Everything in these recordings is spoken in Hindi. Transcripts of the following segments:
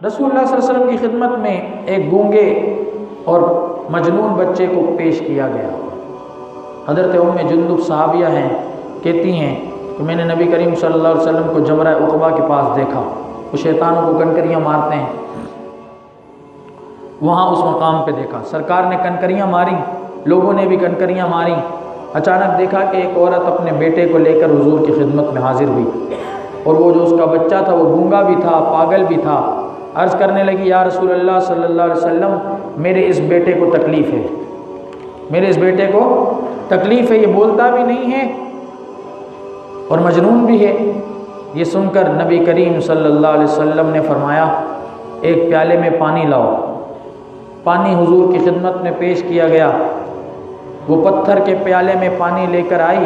रसूलुल्लाह सल्लल्लाहु अलैहि वसल्लम की खिदमत में एक गूंगे और मजनून बच्चे को पेश किया गया। हज़रत उम्मे जुंदुब सहाबिया हैं, कहती हैं कि मैंने नबी करीम सल्लल्लाहु अलैहि वसल्लम को जमरा उक़बा के पास देखा। वो शैतानों को कनकरियाँ मारते हैं, वहाँ उस मकाम पे देखा। सरकार ने कनकरियाँ मारी, लोगों ने भी कनकरियाँ मारी। अचानक देखा कि एक औरत अपने बेटे को लेकर हुजूर की खिदमत में हाजिर हुई, और वो जो उसका बच्चा था वो गूंगा भी था, पागल भी था। अर्ज़ करने लगी, या रसूलल्लाह सल्लल्लाहु अलैहि वसल्लम, मेरे इस बेटे को तकलीफ़ है, मेरे इस बेटे को तकलीफ़ है, ये बोलता भी नहीं है और मजनून भी है। ये सुनकर नबी करीम सल्लल्लाहु अलैहि वसल्लम ने फरमाया, एक प्याले में पानी लाओ। पानी हुजूर की खिदमत में पेश किया गया। वो पत्थर के प्याले में पानी लेकर आई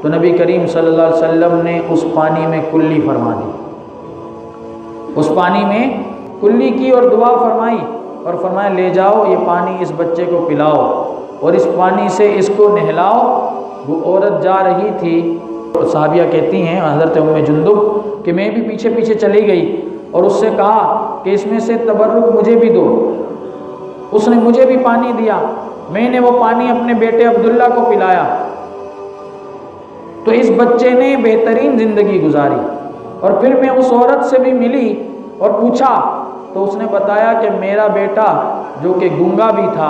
तो नबी करीम सल्लल्लाहु अलैहि वसल्लम ने उस पानी में कुल्ली फरमा दी। उस पानी में कुल्ली की और दुआ फरमाई और फरमाया, ले जाओ ये पानी इस बच्चे को पिलाओ और इस पानी से इसको नहलाओ। वो औरत जा रही थी, सहाबिया कहती हैं हज़रत उम्मे जुंदुब कि मैं भी पीछे पीछे चली गई और उससे कहा कि इसमें से तबर्रुक मुझे भी दो। उसने मुझे भी पानी दिया, मैंने वो पानी अपने बेटे अब्दुल्ला को पिलाया। तो इस बच्चे ने बेहतरीन ज़िंदगी गुजारी। और फिर मैं उस औरत से भी मिली और पूछा तो उसने बताया कि मेरा बेटा जो कि गूंगा भी था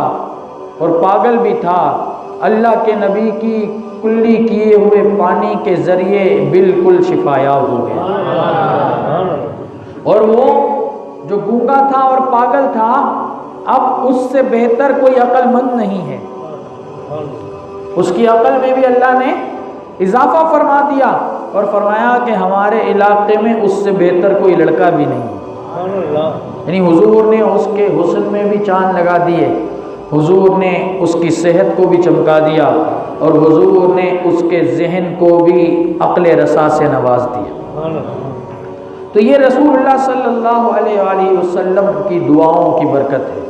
और पागल भी था, अल्लाह के नबी की कुल्ली किए हुए पानी के ज़रिए बिल्कुल शिफायाब हो गया। और वो जो गूंगा था और पागल था, अब उससे बेहतर कोई अक्लमंद नहीं है। उसकी अकल में भी अल्लाह ने इजाफा फरमा दिया और फरमाया कि हमारे इलाके में उससे बेहतर कोई लड़का भी नहीं है। यानी हुजूर ने उसके हुस्न में भी चांद लगा दिए, हुजूर ने उसकी सेहत को भी चमका दिया और हुजूर ने उसके जहन को भी अक्ल रसा से नवाज दिया। तो ये रसूलुल्लाह सल्लल्लाहु अलैहि वसल्लम की दुआओं की बरकत है।